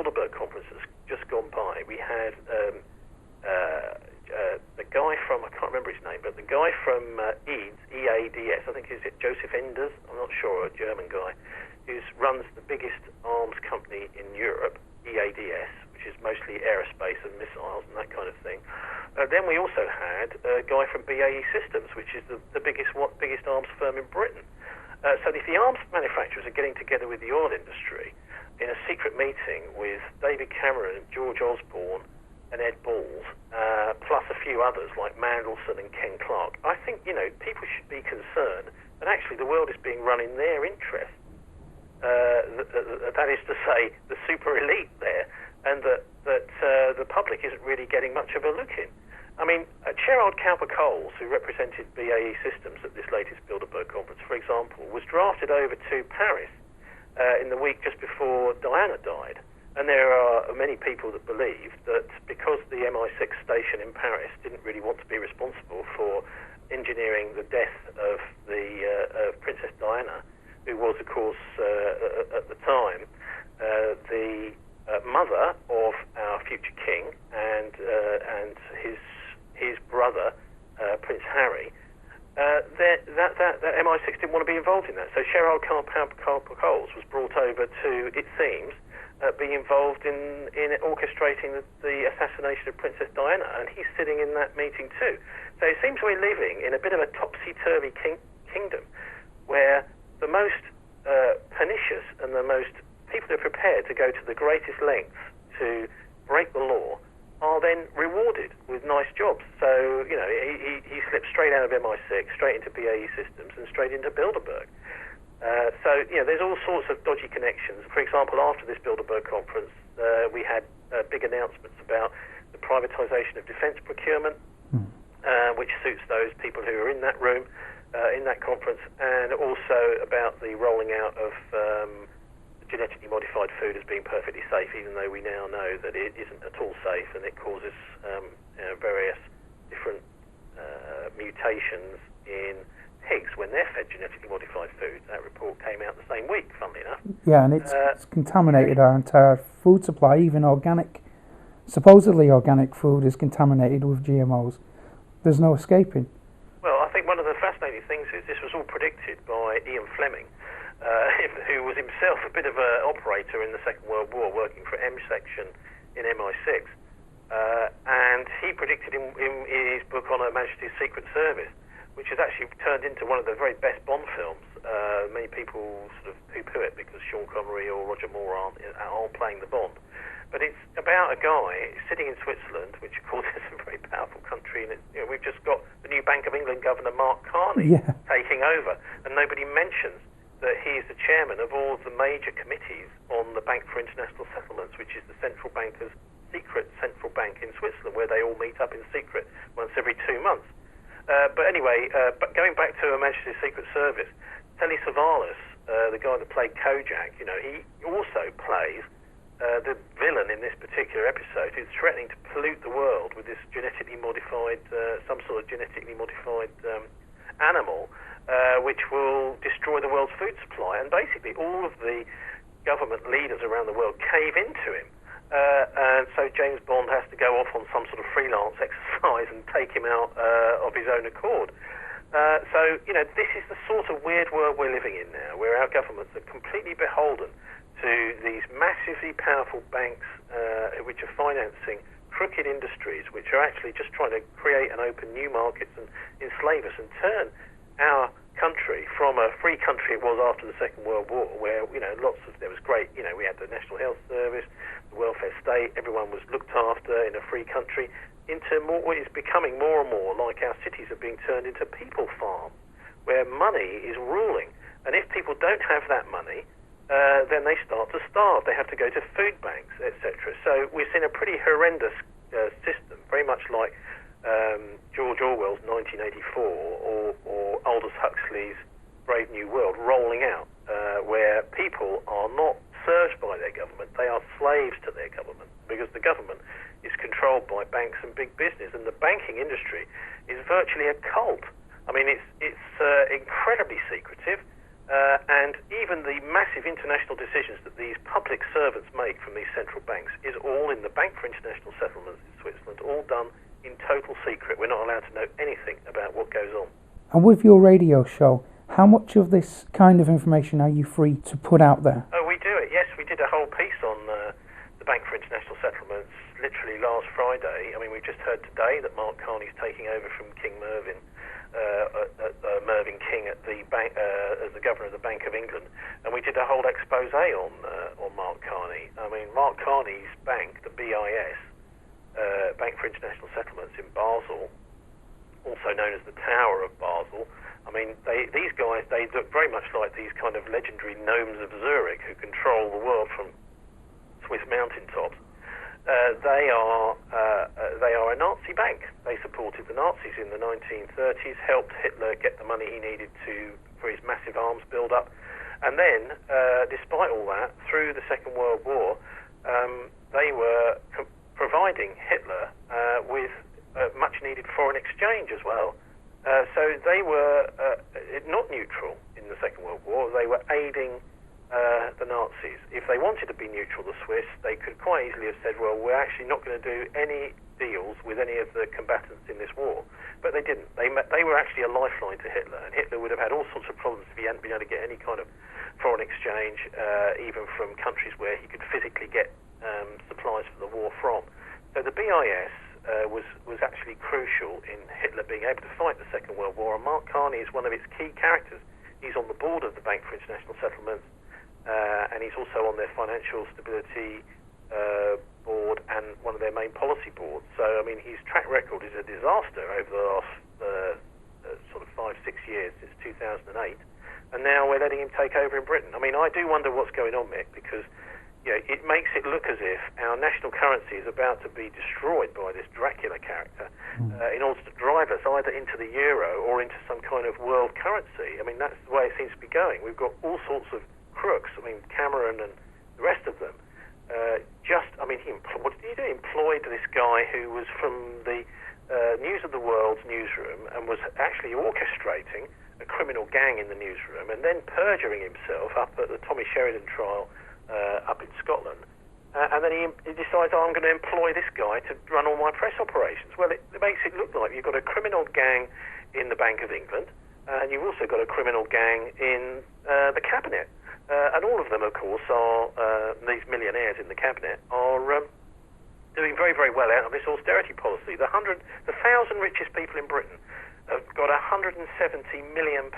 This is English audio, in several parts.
Bilderberg conference that's just gone by, we had the guy from, I can't remember his name, but the guy from EADS, E-A-D-S, I think is it Joseph Enders, I'm not sure, a German guy, who runs the biggest arms company in Europe, EADS, which is mostly aerospace and missiles and that kind of thing. Then we also had a guy from BAE Systems, which is the biggest arms firm in Britain. So if the arms manufacturers are getting together with the oil industry in a secret meeting with David Cameron, George Osborne, and Ed Balls, plus a few others like Mandelson and Ken Clark, I think people should be concerned that actually the world is being run in their interest. That is to say, the super elite there, and that the public isn't really getting much of a look in. I mean, Gerald Cowper-Coles, who represented BAE Systems at this latest Bilderberg conference, for example, was drafted over to Paris in the week just before Diana died. And there are many people that believe that because the MI6 station in Paris didn't really want to be responsible for engineering the death of the Princess Diana, who was, of course, at the time, the mother of our future king and his brother, Prince Harry, that MI6 didn't want to be involved in that. So Gerald Cowper-Coles was brought over to, it seems, be involved in orchestrating the assassination of Princess Diana, and he's sitting in that meeting too. So it seems we're living in a bit of a topsy-turvy kingdom where the most pernicious and the most people who are prepared to go to the greatest lengths to break the law are then rewarded with nice jobs. So, he slipped straight out of MI6, straight into BAE Systems, and straight into Bilderberg. So, there's all sorts of dodgy connections. For example, after this Bilderberg conference, we had big announcements about the privatisation of defence procurement, which suits those people who are in that room, in that conference, and also about the rolling out of genetically modified food as being perfectly safe, even though we now know that it isn't at all safe and it causes various different mutations in pigs when they're fed genetically modified food. That report came out the same week, funnily enough. Yeah, and it's contaminated our entire food supply. Even supposedly organic food is contaminated with GMOs. There's no escaping. Well, I think one of the fascinating things is this was all predicted by Ian Fleming, who was himself a bit of an operator in the Second World War, working for M Section in MI6. And he predicted in his book on Her Majesty's Secret Service, which has actually turned into one of the very best Bond films. Many people sort of poo-poo it because Sean Connery or Roger Moore aren't playing the Bond. But it's about a guy sitting in Switzerland, which of course is a very powerful country, and we've just got the new Bank of England Governor Mark Carney taking over, and nobody mentions that he is the chairman of all of the major committees on the Bank for International Settlements, which is the central banker's secret central bank in Switzerland, where they all meet up in secret once every 2 months. But anyway, going back to Her Majesty's Secret Service, Telly Savalas, the guy that played Kojak, he also plays the villain in this particular episode, who's threatening to pollute the world with this genetically modified, some sort of genetically modified animal, which will destroy the world's food supply. And basically all of the government leaders around the world cave into him. And so James Bond has to go off on some sort of freelance exercise and take him out of his own accord. So, this is the sort of weird world we're living in now, where our governments are completely beholden to these massively powerful banks which are financing crooked industries, which are actually just trying to create and open new markets and enslave us and turn our country from a free country it was after the Second World War, where there was great, we had the National Health Service, the welfare state, everyone was looked after in a free country, into what is becoming more and more like our cities are being turned into people farms, where money is ruling, and if people don't have that money, then they start to starve. They have to go to food banks, etc. So we've seen a pretty horrendous system, very much like George Orwell's 1984 or Aldous Huxley's Brave New World rolling out, where people are not served by their government, they are slaves to their government, because the government is controlled by banks and big business, and the banking industry is virtually a cult. I mean, it's incredibly secretive. And even the massive international decisions that these public servants make from these central banks is all in the Bank for International Settlements in Switzerland, all done in total secret. We're not allowed to know anything about what goes on. And with your radio show, how much of this kind of information are you free to put out there? Oh, we do it, yes. We did a whole piece on the Bank for International Settlements literally last Friday. I mean, we've just heard today that Mark Carney's taking over from King Mervyn. Mervyn King at the bank, as the governor of the Bank of England, and we did a whole expose on Mark Carney. I mean, Mark Carney's bank, the BIS, Bank for International Settlements in Basel, also known as the Tower of Basel. I mean, these guys, they look very much like these kind of legendary gnomes of Zurich who control the world from Swiss mountaintops. They are a Nazi bank. They supported the Nazis in the 1930s, helped Hitler get the money he needed for his massive arms build-up, and then, despite all that, through the Second World War, they were providing Hitler with much-needed foreign exchange as well. So they were not neutral in the Second World War. They were aiding the Nazis. If they wanted to be neutral, the Swiss, they could quite easily have said, well, we're actually not going to do any deals with any of the combatants in this war. But they didn't. They were actually a lifeline to Hitler, and Hitler would have had all sorts of problems if he hadn't been able to get any kind of foreign exchange, even from countries where he could physically get supplies for the war from. So the BIS was actually crucial in Hitler being able to fight the Second World War, and Mark Carney is one of its key characters. He's on the board of the Bank for International Settlements, and he's also on their financial stability board and one of their main policy boards. So, I mean, his track record is a disaster over the last sort of 5-6 years, since 2008, and now we're letting him take over in Britain. I mean, I do wonder what's going on, Mick, because it makes it look as if our national currency is about to be destroyed by this Dracula character in order to drive us either into the euro or into some kind of world currency. I mean, that's the way it seems to be going. We've got all sorts of crooks. I mean, Cameron and the rest of them. What did he do? He employed this guy who was from the News of the World's newsroom and was actually orchestrating a criminal gang in the newsroom and then perjuring himself up at the Tommy Sheridan trial up in Scotland. And then he decides, I'm going to employ this guy to run all my press operations. Well, it makes it look like you've got a criminal gang in the Bank of England, and you've also got a criminal gang in the cabinet. And all of them, of course, are these millionaires in the cabinet are doing very, very well out of this austerity policy. The 1,000 richest people in Britain have got £170 million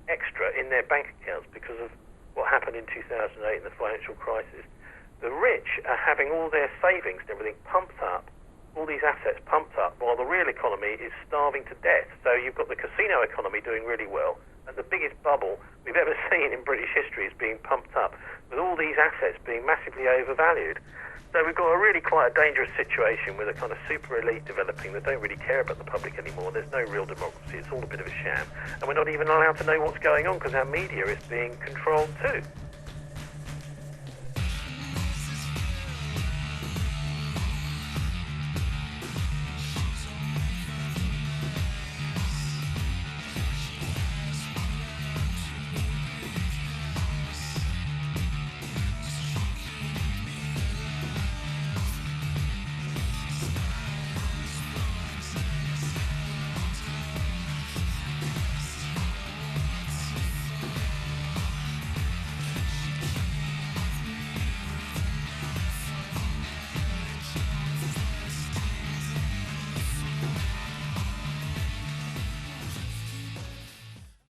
extra in their bank accounts because of what happened in 2008 in the financial crisis. The rich are having all their savings and everything pumped up, all these assets pumped up, while the real economy is starving to death. So you've got the casino economy doing really well, and the biggest bubble we've ever seen in British history is being pumped up, with all these assets being massively overvalued. So we've got a really quite a dangerous situation with a kind of super elite developing that don't really care about the public anymore. There's no real democracy. It's all a bit of a sham. And we're not even allowed to know what's going on because our media is being controlled too.